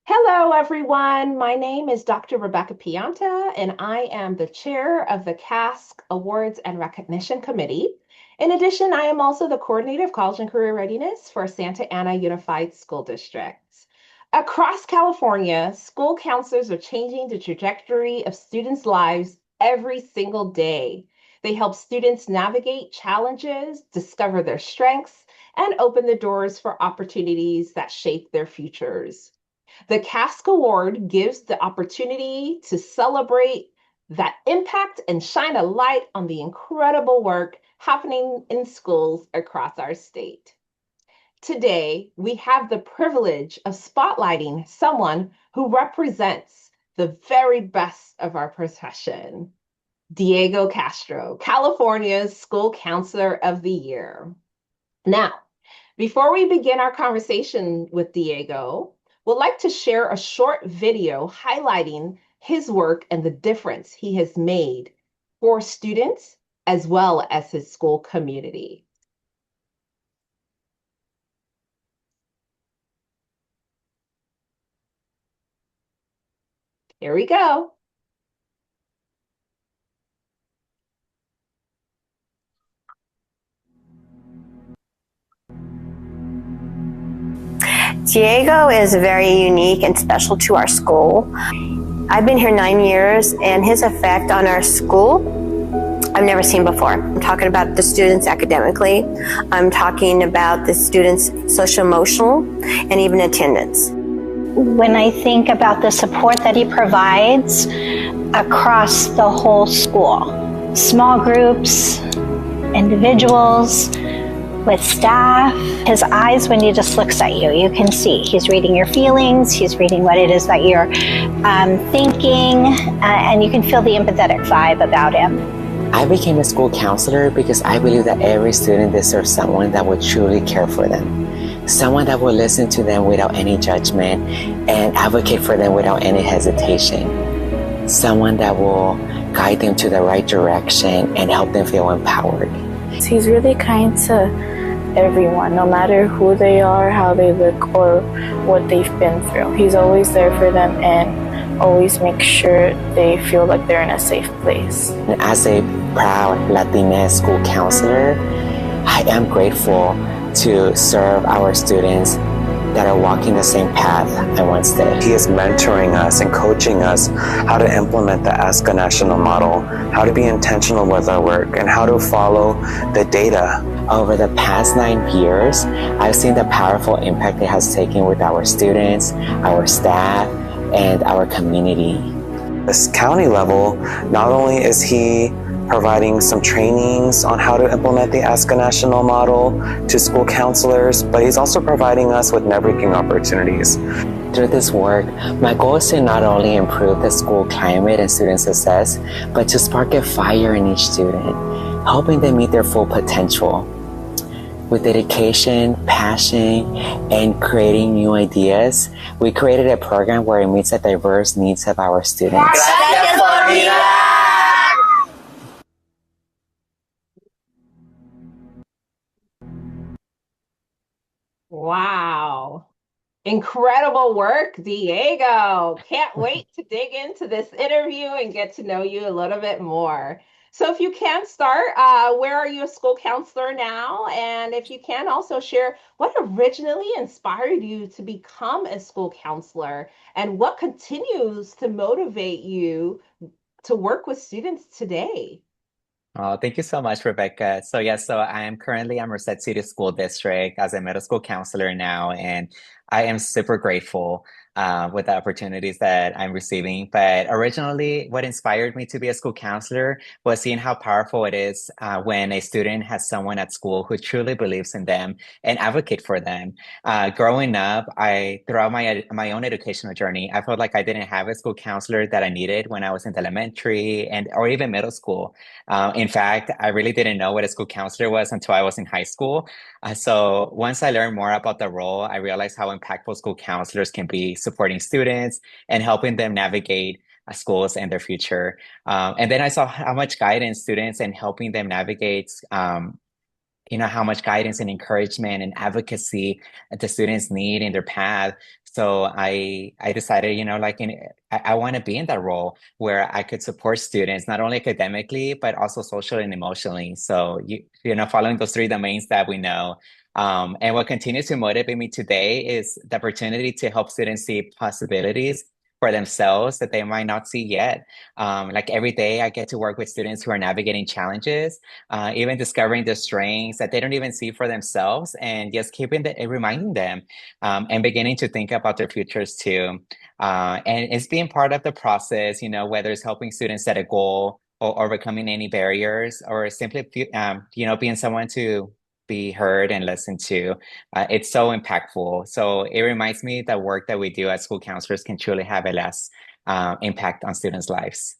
Hello, everyone. My name is Dr. Rebecca Pianta, and I am the chair of the CASC Awards and Recognition Committee. In addition, I am also the coordinator of college and career readiness for Santa Ana Unified School District. Across California, school counselors are changing the trajectory of students' lives every single day. They help students navigate challenges, discover their strengths, and open the doors for opportunities that shape their futures. The CASC Award gives the opportunity to celebrate that impact and shine a light on the incredible work happening in schools across our state. Today, we have the privilege of spotlighting someone who represents the very best of our profession, Diego Castro, California's School Counselor of the Year. Now, before we begin our conversation with Diego, we'd like to share a short video highlighting his work and the difference he has made for students as well as his school community. Here we go. Diego is very unique and special to our school. I've been here 9 years, and his effect on our school I've never seen before. I'm talking about the students academically. I'm talking about the students social-emotional and even attendance. When I think about the support that he provides across the whole school, small groups, individuals, with staff, his eyes, when he just looks at you, you can see he's reading your feelings, he's reading what it is that you're thinking, and you can feel the empathetic vibe about him. I became a school counselor because I believe that every student deserves someone that would truly care for them. Someone that will listen to them without any judgment and advocate for them without any hesitation. Someone that will guide them to the right direction and help them feel empowered. He's really kind to everyone, no matter who they are, how they look, or what they've been through. He's always there for them and always makes sure they feel like they're in a safe place. As a proud Latina school counselor, I am grateful to serve our students that are walking the same path I once did. He is mentoring us and coaching us how to implement the ASCA national model, how to be intentional with our work, and how to follow the data. Over the past 9 years, I've seen the powerful impact it has taken with our students, our staff, and our community. This county level, not only is he providing some trainings on how to implement the ASCA national model to school counselors, but he's also providing us with networking opportunities. Through this work, my goal is to not only improve the school climate and student success, but to spark a fire in each student, helping them meet their full potential. With dedication, passion, and creating new ideas, we created a program where it meets the diverse needs of our students. Wow. Incredible work, Diego. Can't wait to dig into this interview and get to know you a little bit more. So, if you can start, where are you a school counselor now? And if you can also share what originally inspired you to become a school counselor and what continues to motivate you to work with students today. Oh, thank you so much, Rebecca. So I am currently in Merced City School District as a middle school counselor now, and I am super grateful with the opportunities that I'm receiving. But originally, what inspired me to be a school counselor was seeing how powerful it is when a student has someone at school who truly believes in them and advocate for them. Growing up, throughout my own educational journey, I felt like I didn't have a school counselor that I needed when I was in elementary or even middle school. In fact, I really didn't know what a school counselor was until I was in high school. So once I learned more about the role, I realized how impactful school counselors can be supporting students and helping them navigate schools and their future. And then I saw how much guidance students and helping them navigate how much guidance and encouragement and advocacy the students need in their path. So I decided, I want to be in that role where I could support students not only academically but also socially and emotionally. So following those three domains that we know. And what continues to motivate me today is the opportunity to help students see possibilities for themselves that they might not see yet. Like every day, I get to work with students who are navigating challenges, even discovering the strengths that they don't even see for themselves, and just reminding them, and beginning to think about their futures too. And it's being part of the process, whether it's helping students set a goal or overcoming any barriers, or simply, being someone to be heard and listened to. It's so impactful. So it reminds me that work that we do as school counselors can truly have a less impact on students' lives.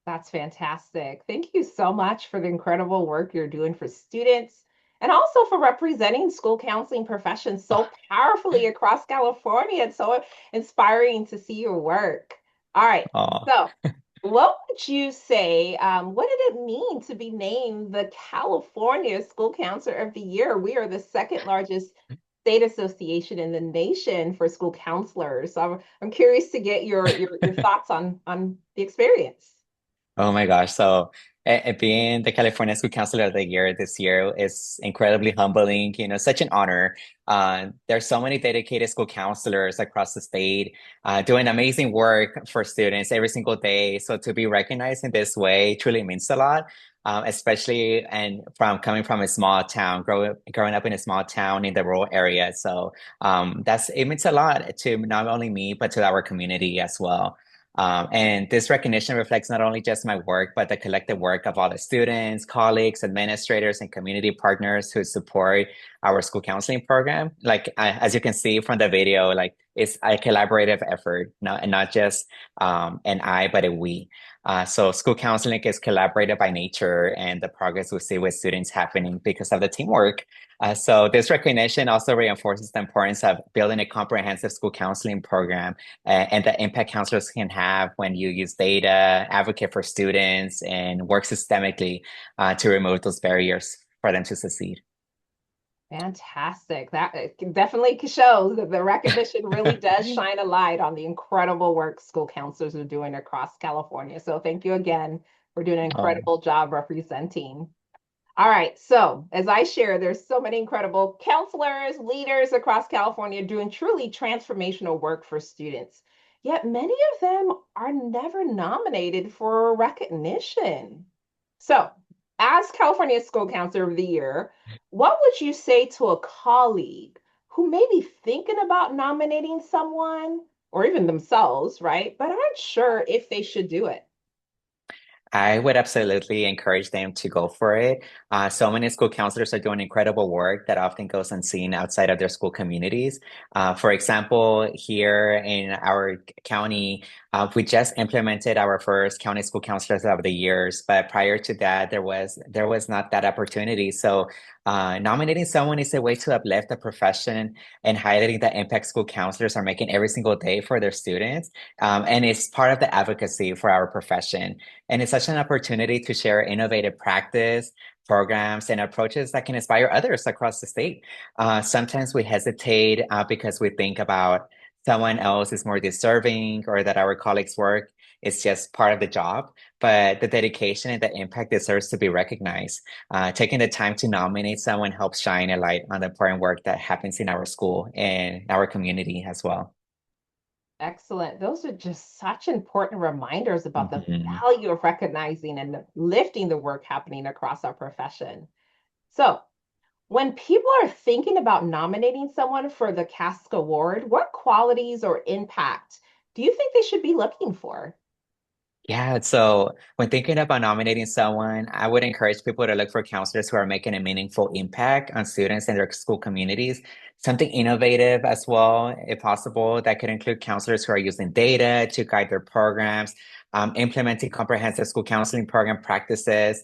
That's fantastic. Thank you so much for the incredible work you're doing for students and also for representing school counseling professions so powerfully across California. It's so inspiring to see your work. All right. Oh, So, what would you say? What did it mean to be named the California School Counselor of the Year? We are the second largest state association in the nation for school counselors. So I'm curious to get your thoughts on the experience. oh my gosh. So being the California School Counselor of the Year this year is incredibly humbling, such an honor. There's so many dedicated school counselors across the state doing amazing work for students every single day. So to be recognized in this way truly means a lot. Especially and from coming from a small town, growing up in a small town in the rural area. So it means a lot to not only me, but to our community as well. And this recognition reflects not only just my work, but the collective work of all the students, colleagues, administrators, and community partners who support our school counseling program. Like as you can see from the video, like it's a collaborative effort, not just an I, but a we. So school counseling is collaborative by nature, and the progress we see with students happening because of the teamwork. So this recognition also reinforces the importance of building a comprehensive school counseling program and the impact counselors can have when you use data, advocate for students, and work systemically to remove those barriers for them to succeed. Fantastic. That definitely shows that the recognition really does shine a light on the incredible work school counselors are doing across California. So thank you again for doing an Oh, incredible job representing. All right. So as I share, there's so many incredible counselors, leaders across California doing truly transformational work for students. Yet many of them are never nominated for recognition. So, as California School Counselor of the Year, what would you say to a colleague who may be thinking about nominating someone or even themselves, right? But aren't sure if they should do it? I would absolutely encourage them to go for it. So many school counselors are doing incredible work that often goes unseen outside of their school communities. For example, here in our county, we just implemented our first county school counselors of the years, but prior to that, there was not that opportunity. So nominating someone is a way to uplift the profession and highlighting the impact school counselors are making every single day for their students. And it's part of the advocacy for our profession. And it's such an opportunity to share innovative practice, programs, and approaches that can inspire others across the state. Sometimes we hesitate because we think about someone else is more deserving or that our colleagues' work is just part of the job. But the dedication and the impact deserves to be recognized. Taking the time to nominate someone helps shine a light on the important work that happens in our school and our community as well. Excellent. Those are just such important reminders about the Mhm. value of recognizing and lifting the work happening across our profession. So, when people are thinking about nominating someone for the CASC award, what qualities or impact do you think they should be looking for? Yeah, so when thinking about nominating someone, I would encourage people to look for counselors who are making a meaningful impact on students and their school communities. Something innovative as well, if possible, that could include counselors who are using data to guide their programs, implementing comprehensive school counseling program practices,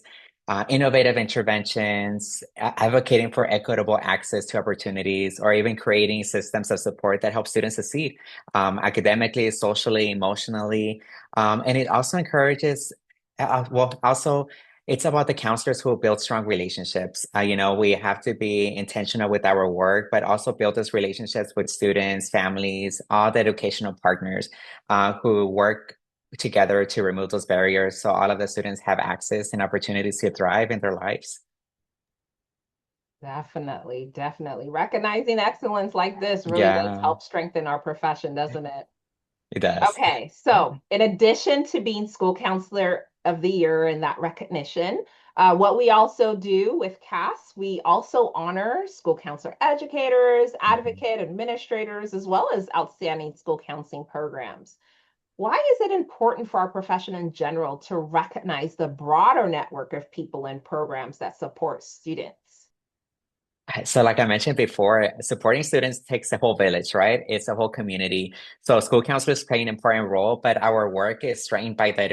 innovative interventions, advocating for equitable access to opportunities, or even creating systems of support that help students succeed academically, socially, emotionally. And it also encourages, also It's about the counselors who build strong relationships. We have to be intentional with our work, but also build those relationships with students, families, all the educational partners who work together to remove those barriers so all of the students have access and opportunities to thrive in their lives. Definitely, definitely. Recognizing excellence like this really does Yeah, help strengthen our profession, doesn't it? it does. Okay, so in addition to being School Counselor of the Year and that recognition, what we also do with CAS, we also honor school counselor educators, Mhm. advocate administrators, as well as outstanding school counseling programs. Why is it important for our profession in general to recognize the broader network of people and programs that support students? So, like I mentioned before, supporting students takes a whole village, right? It's a whole community. So, school counselors play an important role, but our work is strengthened by the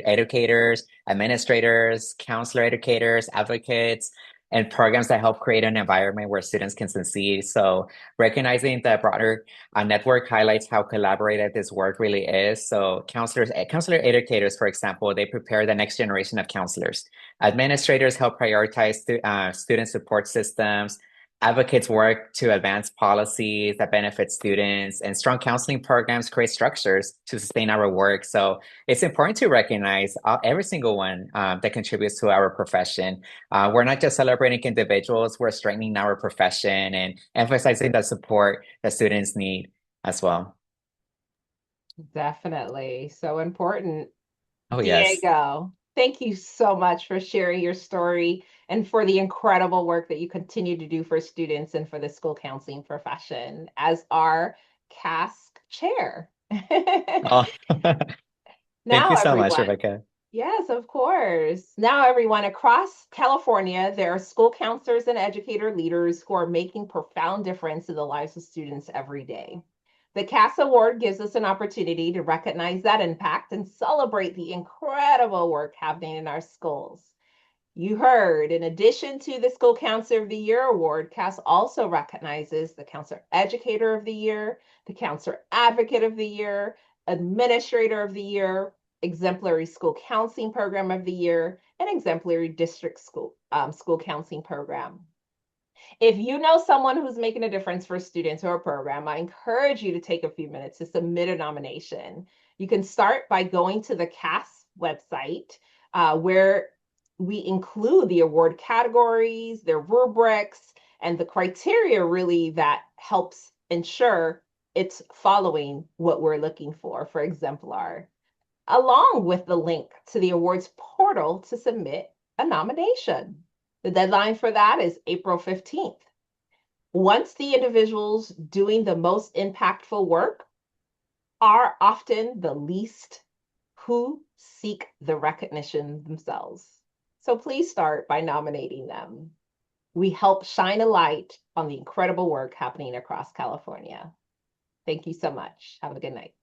educators, administrators, counselor educators, advocates, and programs that help create an environment where students can succeed. So, recognizing the broader network highlights how collaborative this work really is. So, counselor educators, for example, they prepare the next generation of counselors. Administrators help prioritize student support systems. Advocates work to advance policies that benefit students, and strong counseling programs create structures to sustain our work. So it's important to recognize every single one that contributes to our profession. We're not just celebrating individuals, we're strengthening our profession and emphasizing the support that students need as well. Definitely. So important. Oh, yes. Diego, thank you so much for sharing your story and for the incredible work that you continue to do for students and for the school counseling profession as our CASC chair. Oh, thank Now, you so much, everyone. Rebecca. Yes, of course. Now, everyone across California, there are school counselors and educator leaders who are making profound difference in the lives of students every day. The CAS Award gives us an opportunity to recognize that impact and celebrate the incredible work happening in our schools. You heard, in addition to the School Counselor of the Year award, CAS also recognizes the Counselor Educator of the Year, the Counselor Advocate of the Year, Administrator of the Year, Exemplary School Counseling Program of the Year, and Exemplary District School Counseling Program. If you know someone who's making a difference for students or a program, I encourage you to take a few minutes to submit a nomination. You can start by going to the CAS website, where we include the award categories, their rubrics, and the criteria really that helps ensure it's following what we're looking for exemplar, along with the link to the awards portal to submit a nomination. The deadline for that is April 15th. Once the individuals doing the most impactful work are often the least who seek the recognition themselves. So please start by nominating them. We help shine a light on the incredible work happening across California. Thank you so much. Have a good night.